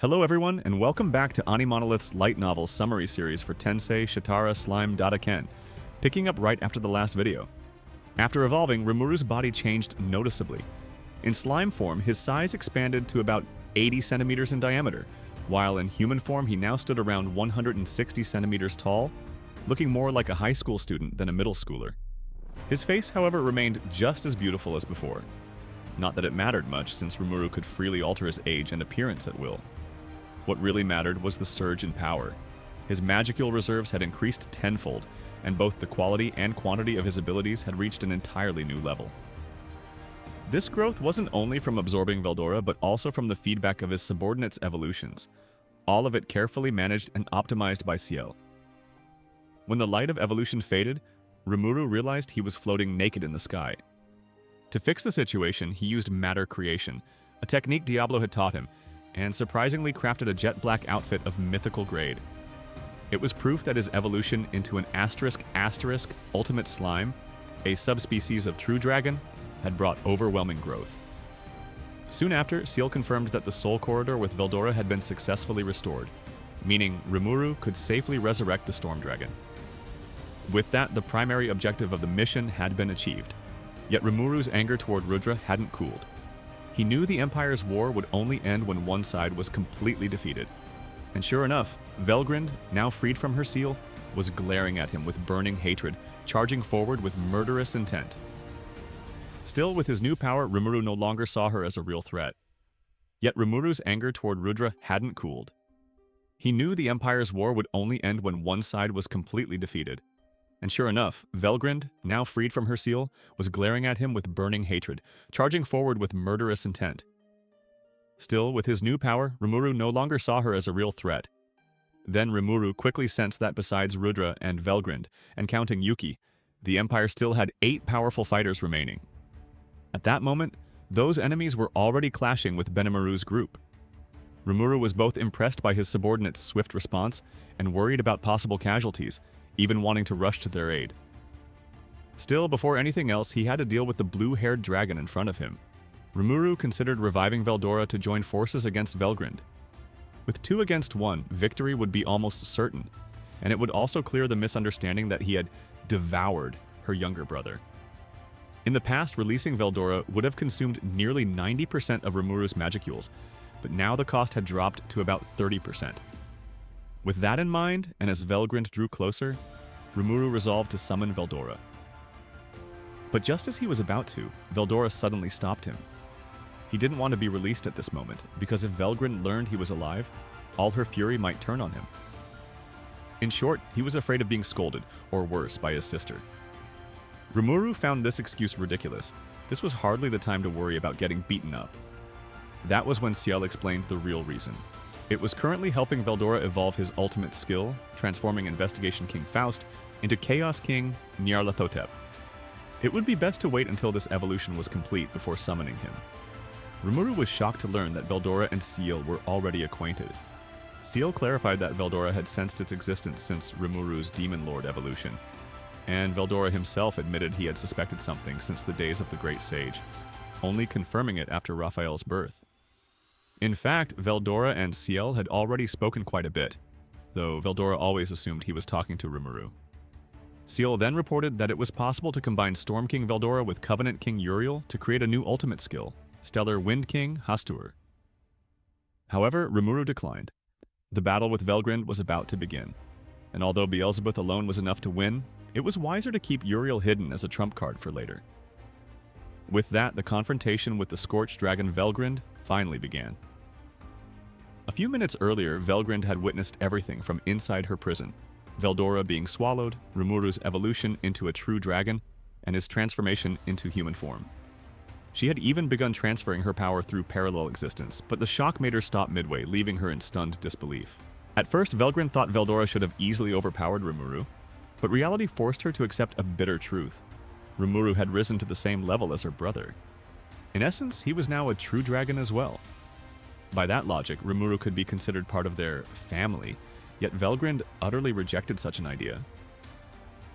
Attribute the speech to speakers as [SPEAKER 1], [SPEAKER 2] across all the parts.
[SPEAKER 1] Hello everyone, and welcome back to AniMonolith's light novel summary series for Tensei Slime Ken, picking up right after the last video. After evolving, Rimuru's body changed noticeably. In slime form, his size expanded to about 80 centimeters in diameter, while in human form he now stood around 160 centimeters tall, looking more like a high school student than a middle schooler. His face, however, remained just as beautiful as before. Not that it mattered much, since Rimuru could freely alter his age and appearance at will. What really mattered was the surge in power. His magical reserves had increased tenfold, and both the quality and quantity of his abilities had reached an entirely new level. This growth wasn't only from absorbing Veldora, but also from the feedback of his subordinates' evolutions, all of it carefully managed and optimized by Ciel. When the light of evolution faded, Rimuru realized he was floating naked in the sky. To fix the situation, he used matter creation, a technique Diablo had taught him, and surprisingly crafted a jet-black outfit of mythical grade. It was proof that his evolution into an *** ultimate slime, a subspecies of true dragon, had brought overwhelming growth. Soon after, Ciel confirmed that the soul corridor with Veldora had been successfully restored, meaning Rimuru could safely resurrect the storm dragon. With that, the primary objective of the mission had been achieved. Yet Rimuru's anger toward Rudra hadn't cooled. He knew the Empire's war would only end when one side was completely defeated. And sure enough, Velgrynd, now freed from her seal, was glaring at him with burning hatred, charging forward with murderous intent. Still, with his new power, Rimuru no longer saw her as a real threat. Yet Rimuru's anger toward Rudra hadn't cooled. He knew the Empire's war would only end when one side was completely defeated. And sure enough, Velgrynd, now freed from her seal, was glaring at him with burning hatred, charging forward with murderous intent. Still, with his new power, Rimuru no longer saw her as a real threat. Then Rimuru quickly sensed that besides Rudra and Velgrynd, and counting Yuki, the Empire still had 8 powerful fighters remaining. At that moment, those enemies were already clashing with Benimaru's group. Rimuru was both impressed by his subordinates' swift response and worried about possible casualties, even wanting to rush to their aid. Still, before anything else, he had to deal with the blue-haired dragon in front of him. Rimuru considered reviving Veldora to join forces against Velgrynd. With 2 against 1, victory would be almost certain, and it would also clear the misunderstanding that he had devoured her younger brother. In the past, releasing Veldora would have consumed nearly 90% of Rimuru's magicules, but now the cost had dropped to about 30%. With that in mind, and as Velgrynd drew closer, Rimuru resolved to summon Veldora. But just as he was about to, Veldora suddenly stopped him. He didn't want to be released at this moment, because if Velgrynd learned he was alive, all her fury might turn on him. In short, he was afraid of being scolded, or worse, by his sister. Rimuru found this excuse ridiculous. This was hardly the time to worry about getting beaten up. That was when Ciel explained the real reason. It was currently helping Veldora evolve his ultimate skill, transforming Investigation King Faust into Chaos King Nyarlathotep. It would be best to wait until this evolution was complete before summoning him. Rimuru was shocked to learn that Veldora and Ciel were already acquainted. Ciel clarified that Veldora had sensed its existence since Rimuru's Demon Lord evolution, and Veldora himself admitted he had suspected something since the days of the Great Sage, only confirming it after Raphael's birth. In fact, Veldora and Ciel had already spoken quite a bit, though Veldora always assumed he was talking to Rimuru. Ciel then reported that it was possible to combine Storm King Veldora with Covenant King Uriel to create a new ultimate skill, Stellar Wind King Hastur. However, Rimuru declined. The battle with Velgrynd was about to begin, and although Beelzebub alone was enough to win, it was wiser to keep Uriel hidden as a trump card for later. With that, the confrontation with the Scorched Dragon Velgrynd finally began. A few minutes earlier, Velgrynd had witnessed everything from inside her prison, Veldora being swallowed, Rimuru's evolution into a true dragon, and his transformation into human form. She had even begun transferring her power through parallel existence, but the shock made her stop midway, leaving her in stunned disbelief. At first, Velgrynd thought Veldora should have easily overpowered Rimuru, but reality forced her to accept a bitter truth. Rimuru had risen to the same level as her brother. In essence, he was now a true dragon as well. By that logic, Rimuru could be considered part of their family, yet Velgrynd utterly rejected such an idea.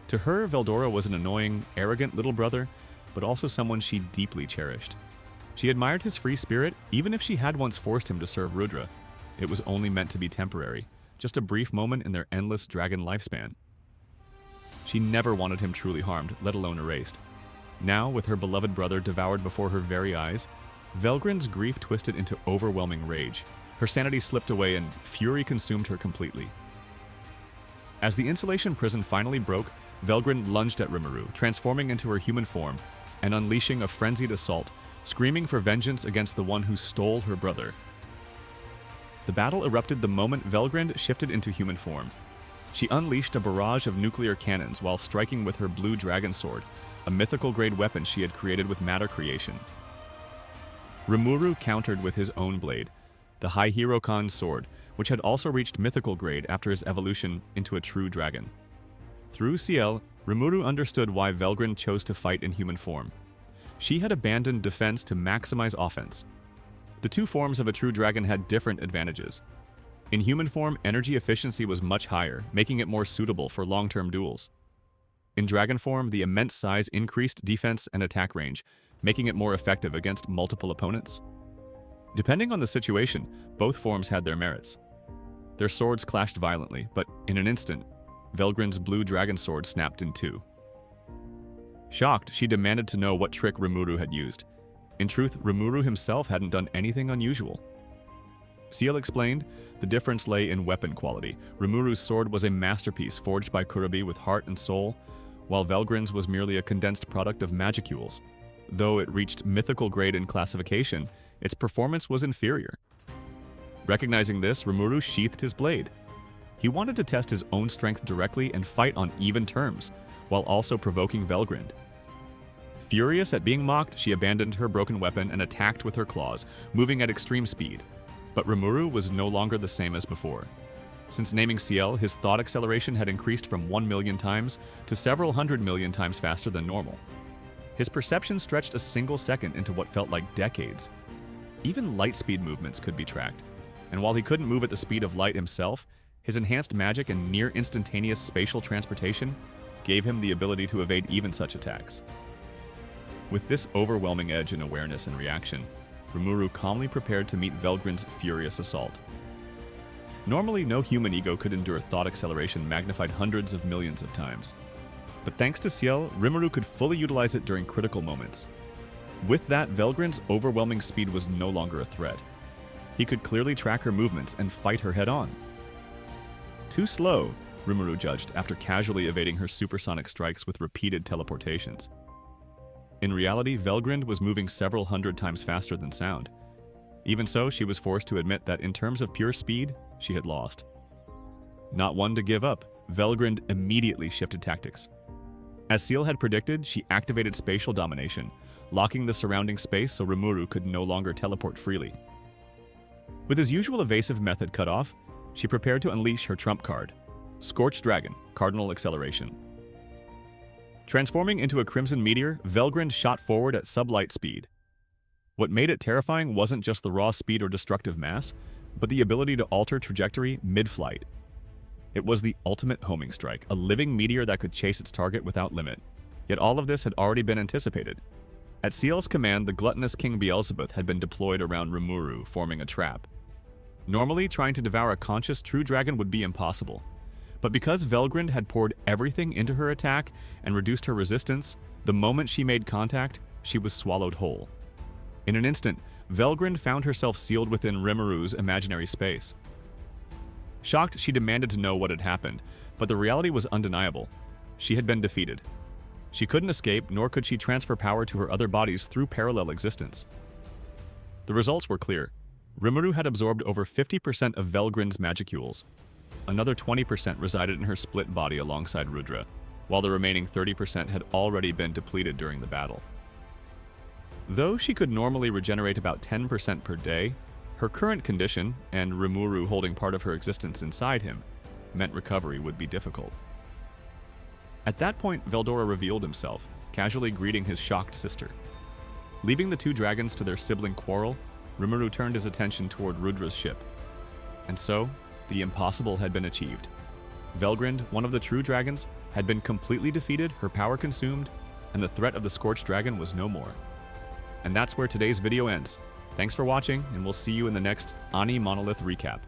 [SPEAKER 1] To her, Veldora was an annoying, arrogant little brother, but also someone she deeply cherished. She admired his free spirit, even if she had once forced him to serve Rudra, it was only meant to be temporary, just a brief moment in their endless dragon lifespan. She never wanted him truly harmed, let alone erased. Now, with her beloved brother devoured before her very eyes, Velgryn's grief twisted into overwhelming rage. Her sanity slipped away and fury consumed her completely. As the insulation prison finally broke, Velgrynd lunged at Rimuru, transforming into her human form and unleashing a frenzied assault, screaming for vengeance against the one who stole her brother. The battle erupted the moment Velgrynd shifted into human form. She unleashed a barrage of nuclear cannons while striking with her blue dragon sword, a mythical-grade weapon she had created with matter creation. Rimuru countered with his own blade, the High Hero Khan's sword, which had also reached mythical grade after his evolution into a true dragon. Through Ciel, Rimuru understood why Velgrynd chose to fight in human form. She had abandoned defense to maximize offense. The two forms of a true dragon had different advantages. In human form, energy efficiency was much higher, making it more suitable for long-term duels. In dragon form, the immense size increased defense and attack range, making it more effective against multiple opponents. Depending on the situation, both forms had their merits. Their swords clashed violently, but in an instant, Velgrynd's blue dragon sword snapped in two. Shocked, she demanded to know what trick Rimuru had used. In truth, Rimuru himself hadn't done anything unusual. Ciel explained, the difference lay in weapon quality. Rimuru's sword was a masterpiece forged by Kurobi with heart and soul, while Velgrynd's was merely a condensed product of magicules. Though it reached mythical grade in classification, its performance was inferior. Recognizing this, Rimuru sheathed his blade. He wanted to test his own strength directly and fight on even terms, while also provoking Velgrynd. Furious at being mocked, she abandoned her broken weapon and attacked with her claws, moving at extreme speed. But Rimuru was no longer the same as before. Since naming Ciel, his thought acceleration had increased from 1 million times to several hundred million times faster than normal. His perception stretched a single second into what felt like decades. Even light speed movements could be tracked, and while he couldn't move at the speed of light himself, his enhanced magic and near-instantaneous spatial transportation gave him the ability to evade even such attacks. With this overwhelming edge in awareness and reaction, Rimuru calmly prepared to meet Velgrynd's furious assault. Normally, no human ego could endure thought acceleration magnified hundreds of millions of times. But thanks to Ciel, Rimuru could fully utilize it during critical moments. With that, Velgrynd's overwhelming speed was no longer a threat. He could clearly track her movements and fight her head-on. Too slow, Rimuru judged after casually evading her supersonic strikes with repeated teleportations. In reality, Velgrynd was moving several hundred times faster than sound. Even so, she was forced to admit that in terms of pure speed, she had lost. Not one to give up, Velgrynd immediately shifted tactics. As Ciel had predicted, she activated spatial domination, locking the surrounding space so Rimuru could no longer teleport freely. With his usual evasive method cut off, she prepared to unleash her trump card, Scorched Dragon, Cardinal Acceleration. Transforming into a crimson meteor, Velgrynd shot forward at sublight speed. What made it terrifying wasn't just the raw speed or destructive mass, but the ability to alter trajectory mid-flight. It was the ultimate homing strike, a living meteor that could chase its target without limit. Yet all of this had already been anticipated. At Ciel's command, the gluttonous King Beelzebub had been deployed around Rimuru, forming a trap. Normally, trying to devour a conscious true dragon would be impossible. But because Velgrynd had poured everything into her attack and reduced her resistance, the moment she made contact, she was swallowed whole. In an instant, Velgrynd found herself sealed within Rimuru's imaginary space. Shocked, she demanded to know what had happened, but the reality was undeniable. She had been defeated. She couldn't escape, nor could she transfer power to her other bodies through parallel existence. The results were clear. Rimuru had absorbed over 50% of Velgrynd's magicules. Another 20% resided in her split body alongside Rudra, while the remaining 30% had already been depleted during the battle. Though she could normally regenerate about 10% per day, her current condition, and Rimuru holding part of her existence inside him, meant recovery would be difficult. At that point, Veldora revealed himself, casually greeting his shocked sister. Leaving the two dragons to their sibling quarrel, Rimuru turned his attention toward Rudra's ship. And so, the impossible had been achieved. Velgrynd, one of the true dragons, had been completely defeated, her power consumed, and the threat of the Scorched Dragon was no more. And that's where today's video ends. Thanks for watching, and we'll see you in the next AniMonolith recap.